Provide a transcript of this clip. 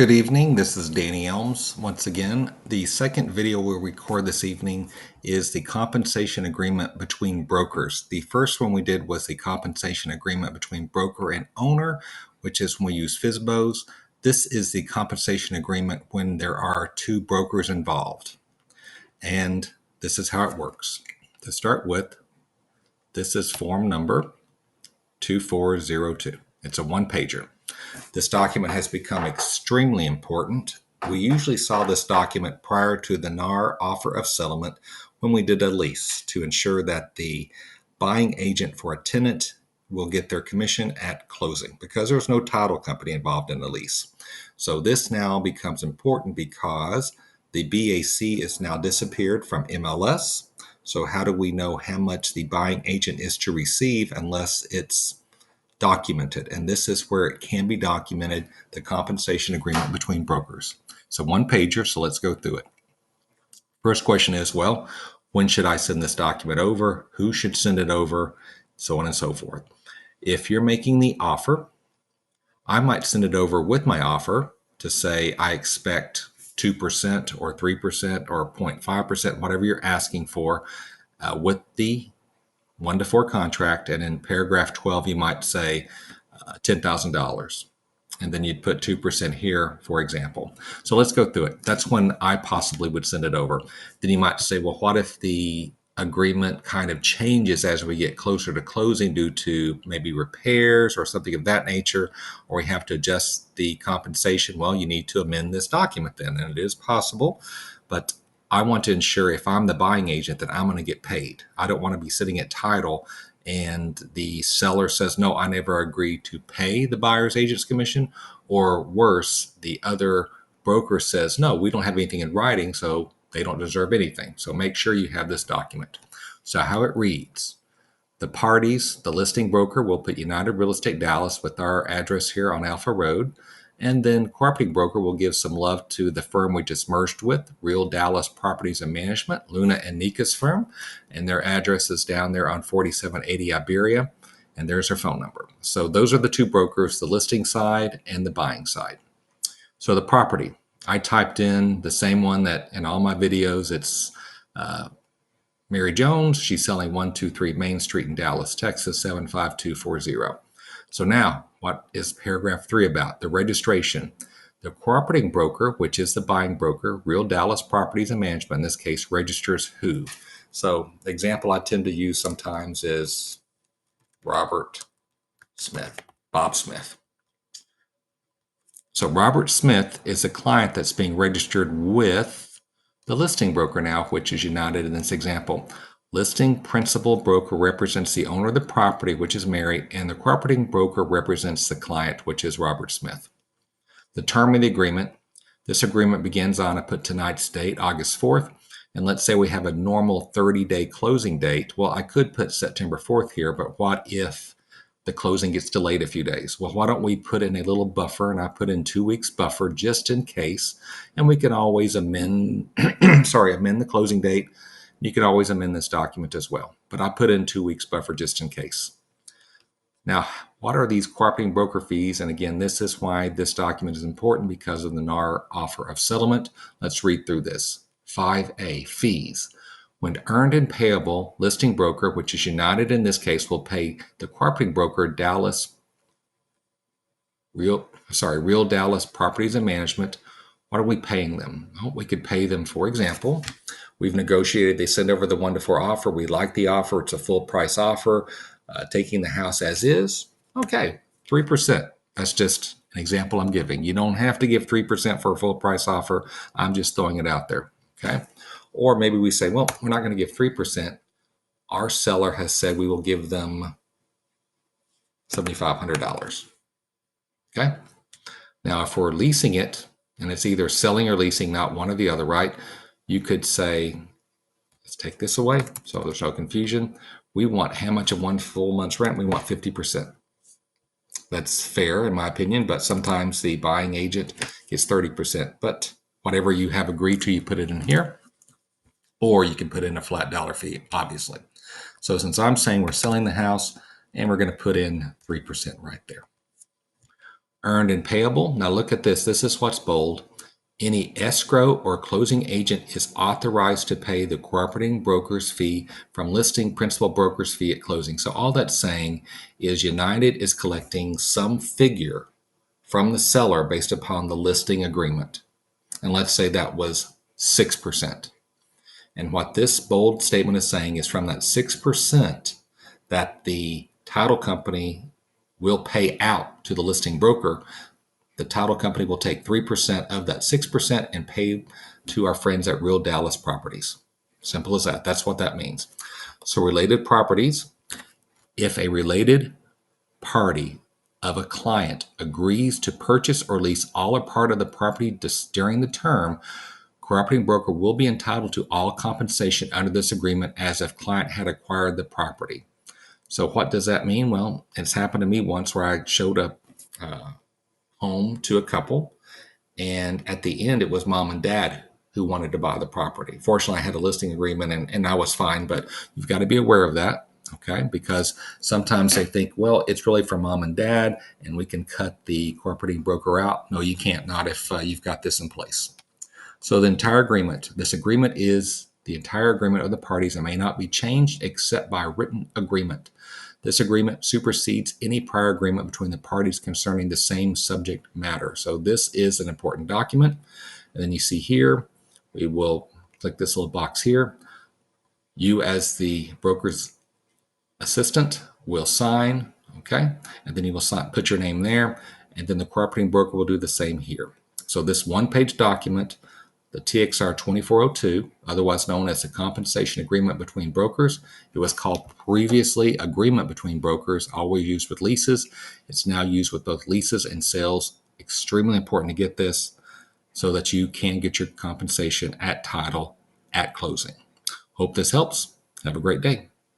Good evening, this is Danny Elms. Once again, the second video we'll record this evening is the compensation agreement between brokers. The first one we did was the compensation agreement between broker and owner, which is when we use FSBOs. This is the compensation agreement when there are two brokers involved. And this is how it works. To start with, this is form number 2402. It's a one-pager. This document has become extremely important. We usually saw this document prior to the NAR offer of settlement when we did a lease to ensure that the buying agent for a tenant will get their commission at closing because there's no title company involved in the lease. So this now becomes important because the BAC is now disappeared from MLS. So how do we know how much the buying agent is to receive unless it's documented? And this is where it can be documented, the compensation agreement between brokers. So one pager, so let's go through it. First question is, well, when should I send this document over? Who should send it over? So on and so forth. If you're making the offer, I might send it over with my offer to say I expect 2% or 3% or 0.5%, whatever you're asking for, with the 1 to 4 contract, and in paragraph 12 you might say $10,000, and then you'd put 2% here, for example. So let's go through it. That's when I possibly would send it over. Then you might say, well, what if the agreement kind of changes as we get closer to closing due to maybe repairs or something of that nature, or we have to adjust the compensation? Well, you need to amend this document then, and it is possible, but I want to ensure if I'm the buying agent that I'm going to get paid. I don't want to be sitting at title and the seller says, no, I never agreed to pay the buyer's agent's commission, or worse, the other broker says, no, we don't have anything in writing, so they don't deserve anything. So make sure you have this document. So how it reads: the parties, the listing broker will put United Real Estate Dallas with our address here on Alpha Road. And then cooperating broker will give some love to the firm we just merged with, Real Dallas Properties and Management, Luna and Nika's firm. And their address is down there on 4780 Iberia. And there's their phone number. So those are the two brokers, the listing side and the buying side. So the property, I typed in the same one that in all my videos. It's Mary Jones. She's selling 123 Main Street in Dallas, Texas, 75240. So now, what is paragraph 3 about? The registration. The cooperating broker, which is the buying broker, Real Dallas Properties and Management, in this case, registers who? So the example I tend to use sometimes is Robert Smith, Bob Smith. So Robert Smith is a client that's being registered with the listing broker now, which is United in this example. Listing principal broker represents the owner of the property, which is Mary, and the cooperating broker represents the client, which is Robert Smith. The term of the agreement. This agreement begins on, I put tonight's date, August 4th, and let's say we have a normal 30-day closing date. Well, I could put September 4th here, but what if the closing gets delayed a few days? Well, why don't we put in a little buffer, and I put in 2 weeks buffer just in case, and we can always amend, amend the closing date. You can always amend this document as well, but I put in 2 weeks buffer just in case. Now, what are these cooperating broker fees? And again, this is why this document is important, because of the NAR offer of settlement. Let's read through this. 5A, fees. When earned and payable, listing broker, which is United in this case, will pay the cooperating broker Real Dallas Properties and Management. What are we paying them? Well, we could pay them, for example, we've negotiated, they send over the 1 to 4 offer. We like the offer. It's a full price offer. Taking the house as is. Okay, 3%. That's just an example I'm giving. You don't have to give 3% for a full price offer. I'm just throwing it out there. Okay. Or maybe we say, well, we're not going to give 3%. Our seller has said we will give them $7,500. Okay. Now, if we're leasing it, and it's either selling or leasing, not one or the other, right? You could say, let's take this away so there's no confusion. We want how much of 1 full month's rent? We want 50%. That's fair in my opinion, but sometimes the buying agent gets 30%. But whatever you have agreed to, you put it in here, or you can put in a flat dollar fee, obviously. So since I'm saying we're selling the house, and we're going to put in 3% right there. Earned and payable. Now look at this. This is what's bold. Any escrow or closing agent is authorized to pay the cooperating broker's fee from listing principal broker's fee at closing. So all that's saying is United is collecting some figure from the seller based upon the listing agreement. And let's say that was 6%. And what this bold statement is saying is from that 6% that the title company will pay out to the listing broker, the title company will take 3% of that 6% and pay to our friends at Real Dallas Properties. Simple as that. That's what that means. So related properties, if a related party of a client agrees to purchase or lease all or part of the property during the term, cooperating broker will be entitled to all compensation under this agreement as if client had acquired the property. So what does that mean? Well, it's happened to me once where I showed up home to a couple, and at the end it was mom and dad who wanted to buy the property. Fortunately, I had a listing agreement and I was fine, but you've got to be aware of that, okay? Because sometimes they think, well, it's really for mom and dad and we can cut the cooperating broker out. No, you can't, not if you've got this in place. So the entire agreement, this agreement is the entire agreement of the parties and may not be changed except by written agreement. This agreement supersedes any prior agreement between the parties concerning the same subject matter. So this is an important document. And then you see here, we will click this little box here. You as the broker's assistant will sign, okay? And then you will sign, put your name there, and then the cooperating broker will do the same here. So this one-page document, the TXR 2402, otherwise known as the Compensation Agreement Between Brokers. It was called previously Agreement Between Brokers, always used with leases. It's now used with both leases and sales. Extremely important to get this so that you can get your compensation at title at closing. Hope this helps. Have a great day.